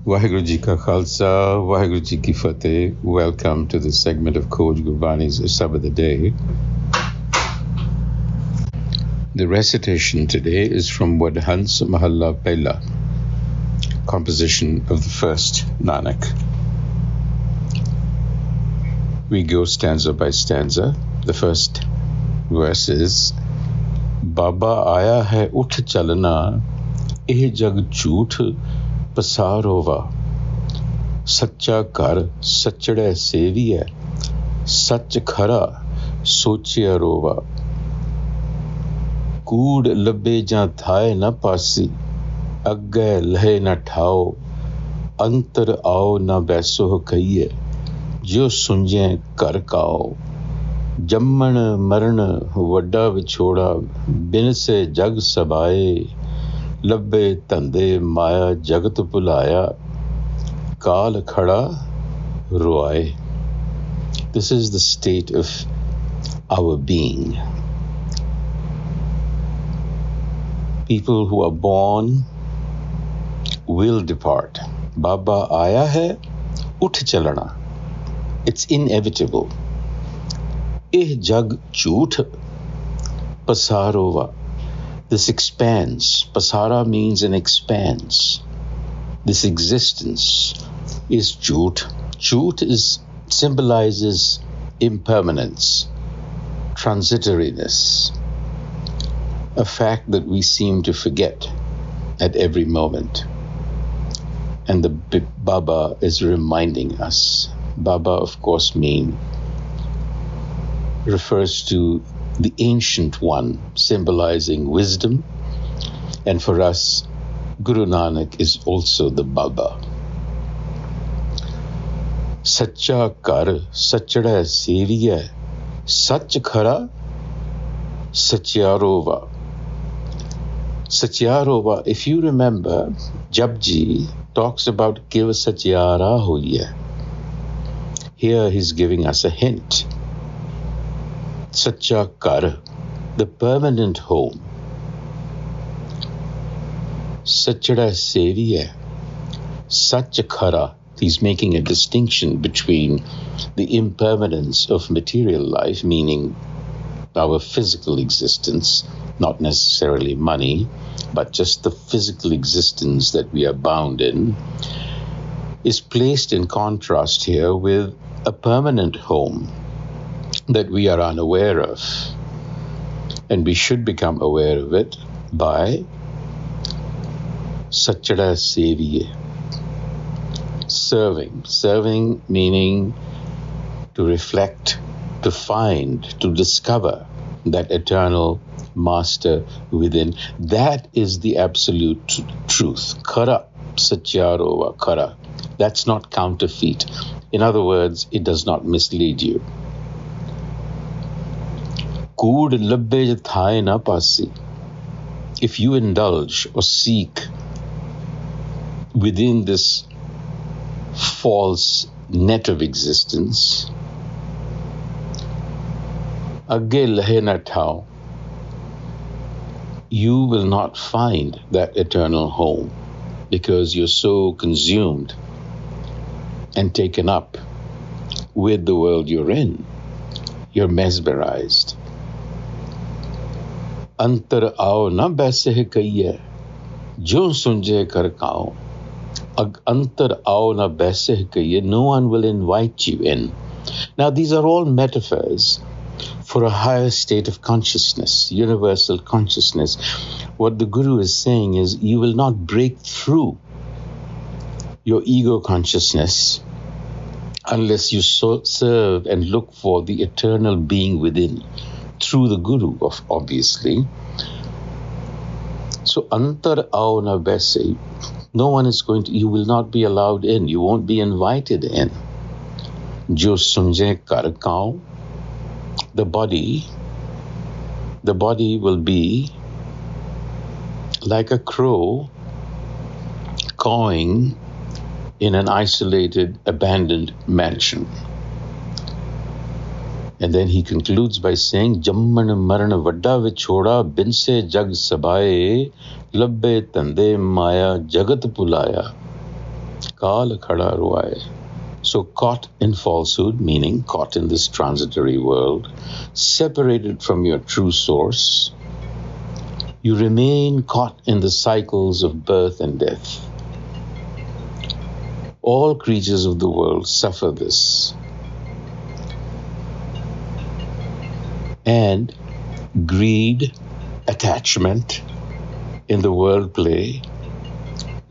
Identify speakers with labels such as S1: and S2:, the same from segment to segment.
S1: Waheguru Ji Ka Khalsa, Waheguru Ji Ki Fateh. Welcome to this segment of Khoj Gurbani's a-sabad-a-day. The recitation today is from Wadhans Mahalla Pehla, composition of the first Nanak. We go stanza by stanza. The first verse is, Baba aaya hai Uth Chalana, eh jag jhoot pasarova. Sacha kar sachade seviye, sach khara sochiya rova. Kood labbe ja thaye na pasi, agge lahe na thao, antar aao na baiso kahiye, jo sunje kar kao. जम्मण मरण वड्डा विछोड़ा बिन से जग सबाए लब्बे धंधे माया जगत भुलाया काल खड़ा रोआए. This is the state of our being. People who are born will depart. Baba aaya hai, Uth Chalana. It's inevitable. Eh jag jhoot pasarova. This expanse. Pasara means an expanse. This existence is jhoot. Jhoot symbolizes impermanence, transitoriness, a fact that we seem to forget at every moment. And the Baba is reminding us. Baba, of course, refers to the ancient one, symbolizing wisdom. And for us, Guru Nanak is also the Baba. Sacha kar sachada seviya, sach khara satyarova. Satyarova, if you remember, Japji talks about Kiva Satyara Hoya. Here he's giving us a hint. Sacha kar, the permanent home. Sachada seviya, sach khara. He's making a distinction between the impermanence of material life, meaning our physical existence, not necessarily money, but just the physical existence that we are bound in, is placed in contrast here with a permanent home that we are unaware of. And we should become aware of it by Sachada Seviye. Serving meaning to reflect, to find, to discover that eternal master within. That is the absolute truth. Khara, satyarova, khara. That's not counterfeit. In other words, it does not mislead you. Kood labbe thaye na pasi. If you indulge or seek within this false net of existence, agge lahe na thao, you will not find that eternal home because you're so consumed and taken up with the world you're in. You're mesmerized. Antar aao na baise kahiye, jo sunje kar kao. Antar aao na baise kahiye, no one will invite you in. Now these are all metaphors for a higher state of consciousness, universal consciousness. What the Guru is saying is you will not break through your ego consciousness unless you serve and look for the eternal being within through the Guru, obviously. So antar aao na baise, no one is going to, you will not be allowed in, you won't be invited in. Jo sunje kar kao, the body will be like a crow cawing in an isolated, abandoned mansion. And then he concludes by saying, Jamman marana vadda vichoda bin se jag sabaye labbe tande maya jagat pulaya kaal khada ruaye. So caught in falsehood, meaning caught in this transitory world, separated from your true source, you remain caught in the cycles of birth and death. All creatures of the world suffer this. And greed, attachment in the world play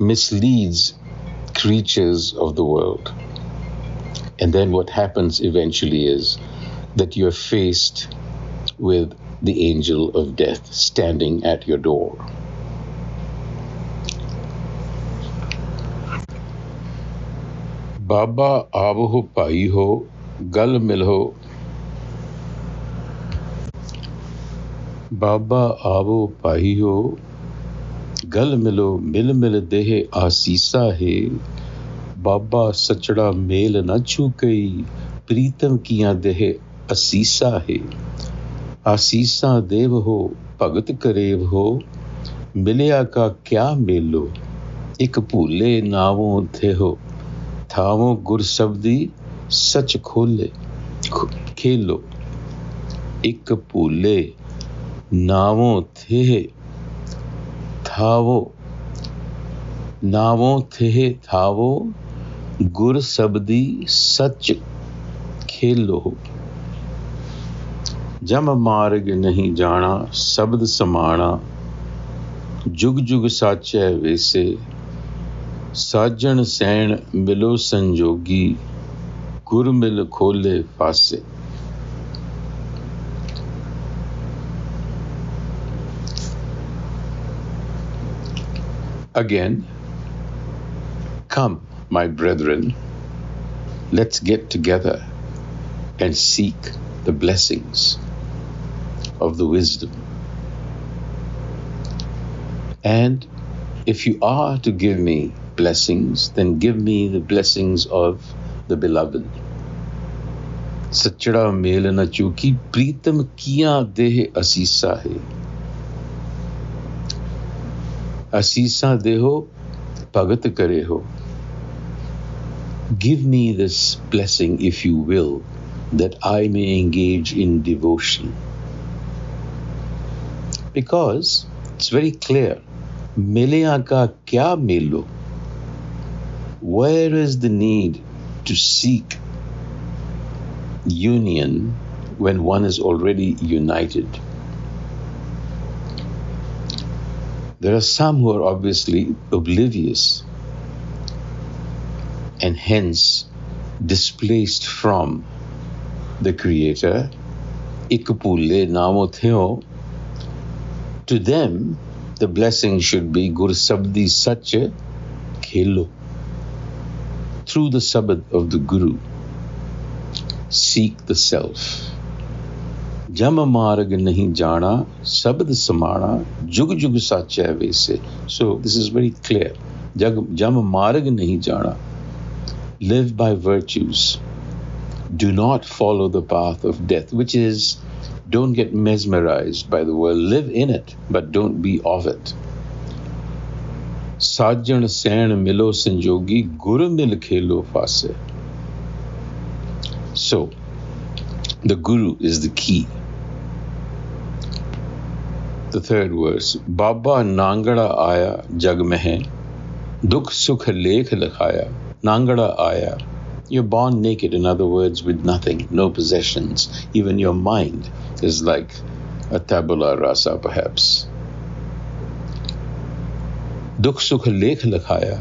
S1: misleads creatures of the world. And then what happens eventually is that you're faced with the angel of death standing at your door. Baba abuhu pai ho, gal milho. Baba abu pai ho, gal milo, mil dehe asisa hai. Baba sachda mel na chukai, प्रीतम किया देह असीसा है. आसीसा देव हो, भगत करेव हो, मिलिया का क्या मेलो. एक भूले नावों थे हो, थावों गुर शब्दी सच खोले खेलो. एक भूले नावों थे थावो गुर शब्दी सच खेलो. जम मार्ग नहीं जाना शब्द समाना, जुग जुग साचै वैसे. साजन सैन मिलो संजोगी, गुर मिल खोले फासे. Again, come, my brethren, let's get together and seek the blessings of the wisdom. And if you are to give me blessings, then give me the blessings of the beloved. Sachda mel na chuki, pritam kiya deh asisa hai. Asisa deho, bhagat kare ho. Give me this blessing, if you will, that I may engage in devotion. Because it's very clear, Meleya ka kya melo? Where is the need to seek union when one is already united? There are some who are obviously oblivious and hence displaced from the Creator. Ikapule namo theo. To them, the blessing should be Gur Sabdi Sacha Khelo. Through the sabad of the Guru, seek the self. Jama marg nahi jana, sabad samana, jug jug sacha vese. So this is very clear. Jama marg nahi jana. Live by virtues. Do not follow the path of death, which is, don't get mesmerized by the world. Live in it, but don't be of it. Sajan sen milo sanjogi, guru mil khelo fase. So, the Guru is the key. The third verse, Baba Nangada Aya Jag Mehe, Dukh Sukh Lekh Likhaya. Nangada Aya. You're born naked, in other words, with nothing, no possessions. Even your mind is like a tabula rasa, perhaps. Dukh Sukh Lekh Likhaya.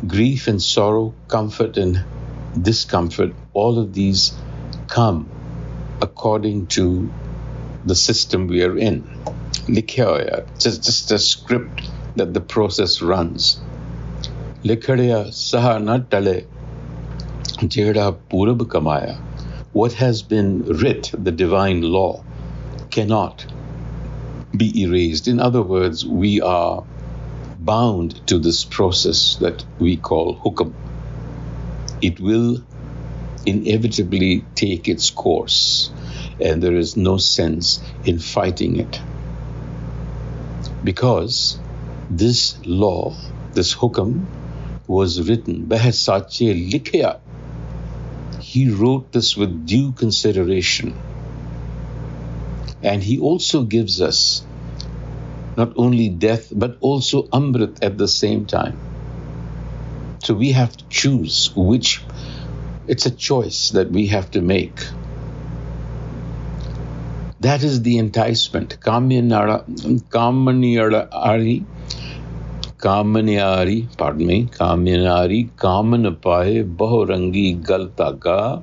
S1: Grief and sorrow, comfort and discomfort, all of these come according to the system we are in. Likhaya, just a script that the process runs. Likhaya saha na tale, jehda purab kamaya. What has been writ, the divine law, cannot be erased. In other words, we are bound to this process that we call hukam. It will inevitably take its course, and there is no sense in fighting it. Because this law, this hukam, was written. Beh sache likhya. He wrote this with due consideration. And he also gives us not only death, but also Amrit at the same time. So we have to choose which. It's a choice that we have to make. That is the enticement. Kamanyari, kaman paye bahurangi galta ga,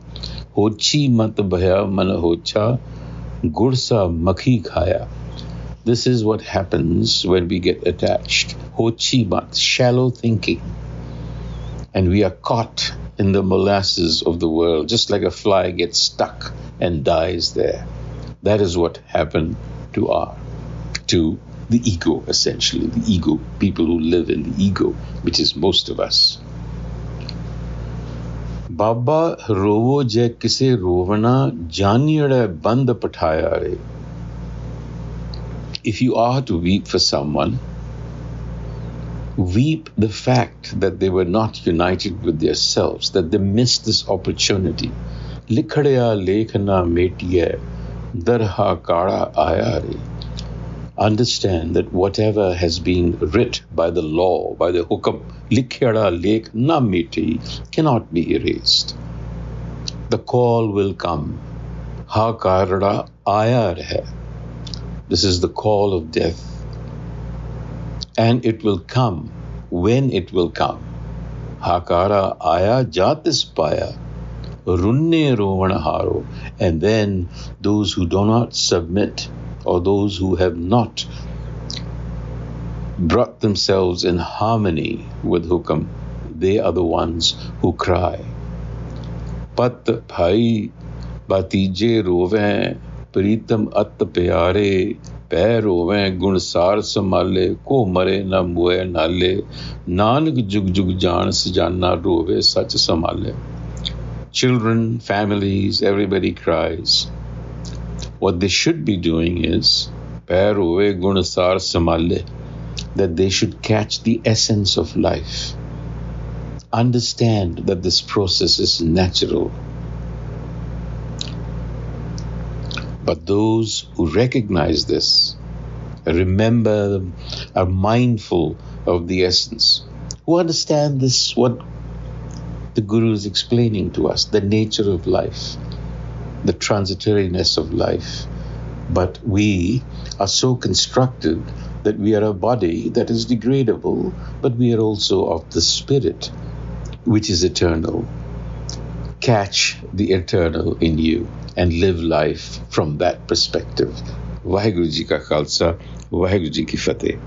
S1: hochi mat bhaya man hocha, gursa makhi khaya. This is what happens when we get attached. Hochi mat, shallow thinking. And we are caught in the molasses of the world, just like a fly gets stuck and dies there. That is what happened to the ego, essentially. The ego, people who live in the ego, which is most of us. Baba rovo je kise rovana janiyada band pathaya re. If you are to weep for someone, weep the fact that they were not united with themselves, that they missed this opportunity. Likhadya lekhana metiye darha kara ayare. Understand that whatever has been writ by the law, by the hukam, likhada lekh na meti, cannot be erased. The call will come. Ha kara ayar hai. This is the call of death. And it will come when it will come. Hakara aya jatis paya, runne rovana haro. And then those who do not submit, or those who have not brought themselves in harmony with hukam, they are the ones who cry. Pat bhai batije rove, pritam at pyare, पैर होवें गुणसार संभाले को मरे न मुए नाले नानक जुग जुग जान सजाना रोवे सच संभाले. Children, families, everybody cries. What they should be doing is पैर होवे गुणसार संभाले, that they should catch the essence of life. Understand that this process is natural. But those who recognize this, remember, are mindful of the essence, who understand this, what the Guru is explaining to us, the nature of life, the transitoriness of life. But we are so constructed that we are a body that is degradable, but we are also of the spirit, which is eternal. Catch the eternal in you and live life from that perspective. Vaheguru Ji ka Khalsa, Vaheguru Ji ki Fateh.